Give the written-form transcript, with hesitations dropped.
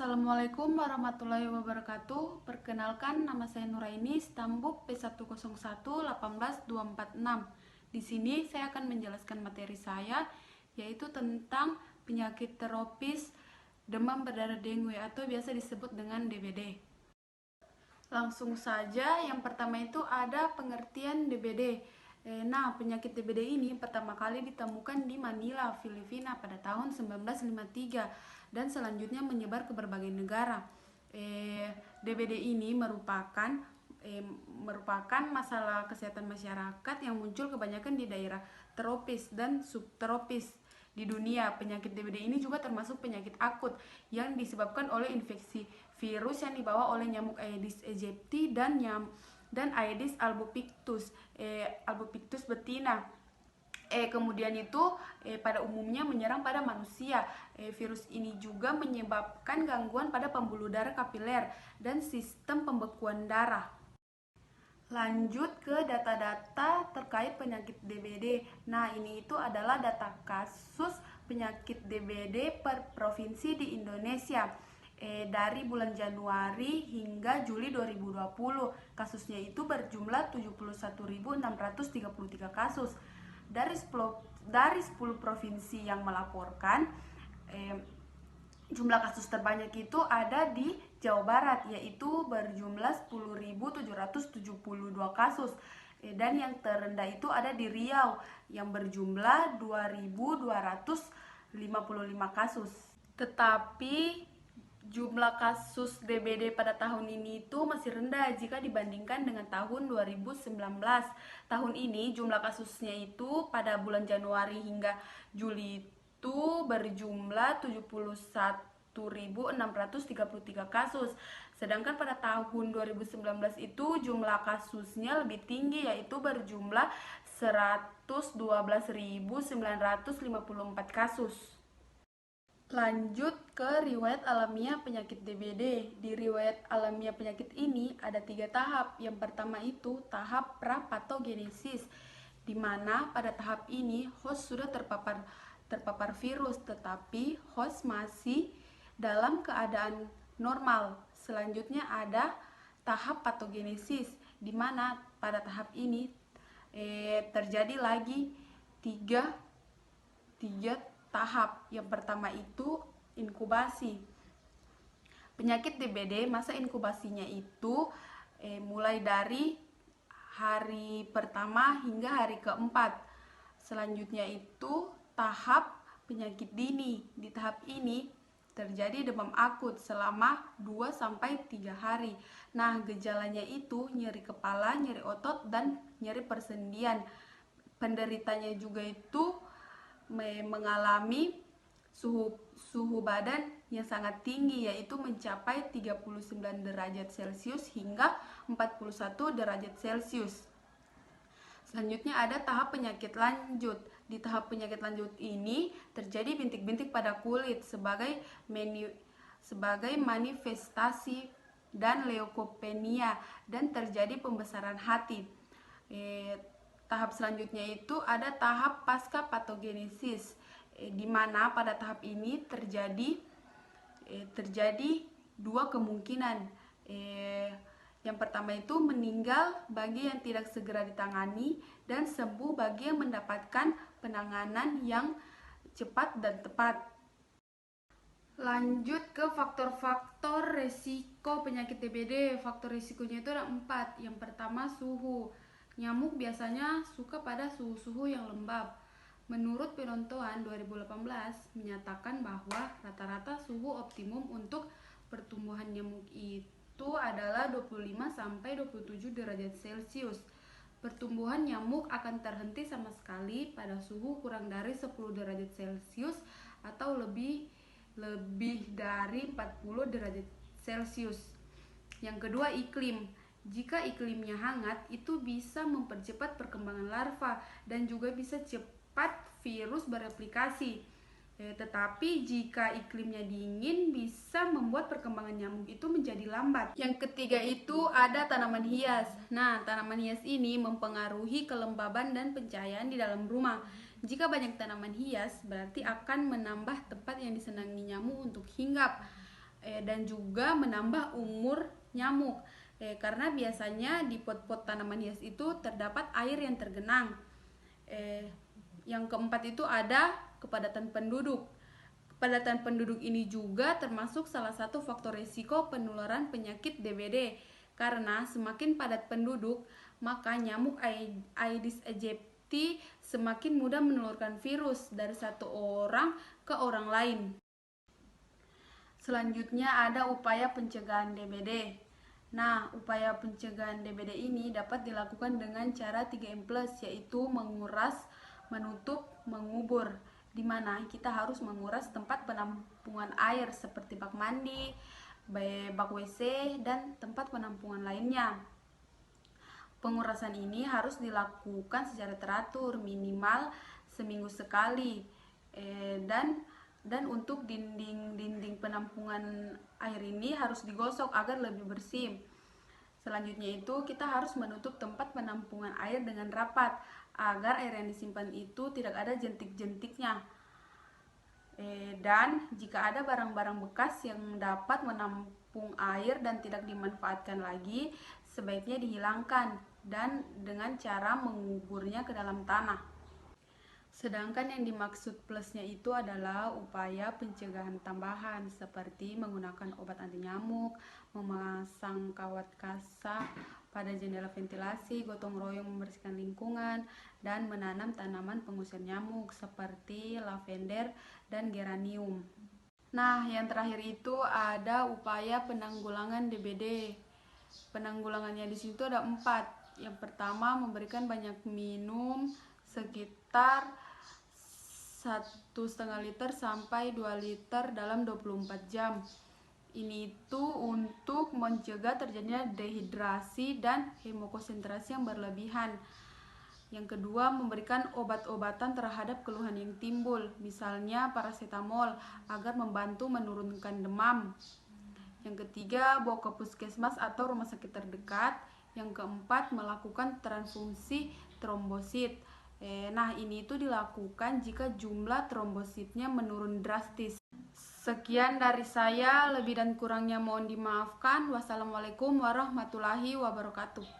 Assalamualaikum warahmatullahi wabarakatuh. Perkenalkan, nama saya Nuraini, Stambuk P101 18246. Di sini saya akan menjelaskan materi saya, yaitu tentang penyakit tropis demam berdarah dengue atau biasa disebut dengan DBD. Langsung saja, yang pertama itu ada pengertian DBD. Nah, penyakit DBD ini pertama kali ditemukan di Manila, Filipina pada tahun 1953 dan selanjutnya menyebar ke berbagai negara. DBD ini merupakan masalah kesehatan masyarakat yang muncul kebanyakan di daerah tropis dan subtropis di dunia. Penyakit DBD ini juga termasuk penyakit akut yang disebabkan oleh infeksi virus yang dibawa oleh nyamuk Aedes aegypti dan Aedes albopictus betina. Kemudian itu pada umumnya menyerang pada manusia. Virus ini juga menyebabkan gangguan pada pembuluh darah kapiler dan sistem pembekuan darah. Lanjut ke data-data terkait penyakit DBD. Nah, ini itu adalah data kasus penyakit DBD per provinsi di Indonesia. Dari bulan Januari hingga Juli 2020, kasusnya itu berjumlah 71.633 kasus. Dari 10 provinsi yang melaporkan, jumlah kasus terbanyak itu ada di Jawa Barat, yaitu berjumlah 10.772 kasus. Dan yang terendah itu ada di Riau yang berjumlah 2.255 kasus. Tetapi jumlah kasus DBD pada tahun ini itu masih rendah jika dibandingkan dengan tahun 2019. Tahun ini jumlah kasusnya itu pada bulan Januari hingga Juli itu berjumlah 71.633 kasus. Sedangkan pada tahun 2019 itu jumlah kasusnya lebih tinggi, yaitu berjumlah 112.954 kasus. Lanjut ke riwayat alamiah penyakit DBD. Di riwayat alamiah penyakit ini ada 3 tahap. Yang pertama itu tahap prapatogenesis, di mana pada tahap ini host sudah terpapar virus, tetapi host masih dalam keadaan normal. Selanjutnya ada tahap patogenesis, di mana pada tahap ini terjadi lagi tiga tahap. Yang pertama itu inkubasi. Penyakit DBD masa inkubasinya itu mulai dari hari pertama hingga hari keempat. Selanjutnya itu tahap penyakit dini. Di tahap ini terjadi demam akut selama 2-3 hari. Nah, gejalanya itu nyeri kepala, nyeri otot, dan nyeri persendian. Penderitanya juga itu mengalami suhu badan yang sangat tinggi, yaitu mencapai 39 derajat Celcius hingga 41 derajat Celcius. Selanjutnya ada tahap penyakit lanjut. Di tahap penyakit lanjut ini terjadi bintik-bintik pada kulit sebagai manifestasi dan leukopenia, dan terjadi pembesaran hati. Tahap selanjutnya itu ada tahap pasca patogenesis, di mana pada tahap ini terjadi 2 kemungkinan. Yang pertama itu meninggal bagi yang tidak segera ditangani, dan sembuh bagi yang mendapatkan penanganan yang cepat dan tepat. Lanjut ke faktor-faktor resiko penyakit DBD. Faktor resikonya itu ada 4. Yang pertama suhu. Nyamuk biasanya suka pada suhu-suhu yang lembab. Menurut Penontoan 2018 menyatakan bahwa rata-rata suhu optimum untuk pertumbuhan nyamuk itu adalah 25-27 derajat Celcius. Pertumbuhan nyamuk akan terhenti sama sekali pada suhu kurang dari 10 derajat Celcius atau lebih dari 40 derajat Celcius. Yang kedua, iklim. Jika iklimnya hangat, itu bisa mempercepat perkembangan larva dan juga bisa cepat virus bereplikasi. Tetapi jika iklimnya dingin, bisa membuat perkembangan nyamuk itu menjadi lambat. Yang ketiga itu ada tanaman hias. Nah, tanaman hias ini mempengaruhi kelembaban dan pencahayaan di dalam rumah. Jika banyak tanaman hias, berarti akan menambah tempat yang disenangi nyamuk untuk hinggap. dan juga menambah umur nyamuk. Karena biasanya di pot-pot tanaman hias itu terdapat air yang tergenang. Yang keempat itu ada kepadatan penduduk. Kepadatan penduduk ini juga termasuk salah satu faktor risiko penularan penyakit DBD. Karena semakin padat penduduk, maka nyamuk Aedes aegypti semakin mudah menulurkan virus dari satu orang ke orang lain. Selanjutnya ada upaya pencegahan DBD. Nah, upaya pencegahan DBD ini dapat dilakukan dengan cara 3M+, yaitu menguras, menutup, mengubur, di mana kita harus menguras tempat penampungan air seperti bak mandi, bak WC, dan tempat penampungan lainnya. Pengurasan ini harus dilakukan secara teratur, minimal seminggu sekali, dan untuk dinding penampungan air ini harus digosok agar lebih bersih. Selanjutnya itu kita harus menutup tempat penampungan air dengan rapat agar air yang disimpan itu tidak ada jentik-jentiknya. Dan jika ada barang-barang bekas yang dapat menampung air dan tidak dimanfaatkan lagi, sebaiknya dihilangkan dan dengan cara menguburnya ke dalam tanah. Sedangkan yang dimaksud plusnya itu adalah upaya pencegahan tambahan seperti menggunakan obat anti nyamuk, memasang kawat kasa pada jendela ventilasi, gotong royong membersihkan lingkungan, dan menanam tanaman pengusir nyamuk seperti lavender dan geranium. Nah, yang terakhir itu ada upaya penanggulangan DBD. Penanggulangannya di situ ada 4. Yang pertama, memberikan banyak minum sekitar 1,5 liter sampai 2 liter dalam 24 jam. Ini itu untuk mencegah terjadinya dehidrasi dan hemokonsentrasi yang berlebihan. Yang kedua, memberikan obat-obatan terhadap keluhan yang timbul, misalnya paracetamol, agar membantu menurunkan demam. Yang ketiga, bawa ke puskesmas atau rumah sakit terdekat. Yang keempat, melakukan transfusi trombosit. Nah, ini itu dilakukan jika jumlah trombositnya menurun drastis. Sekian dari saya, lebih dan kurangnya mohon dimaafkan. Wassalamualaikum warahmatullahi wabarakatuh.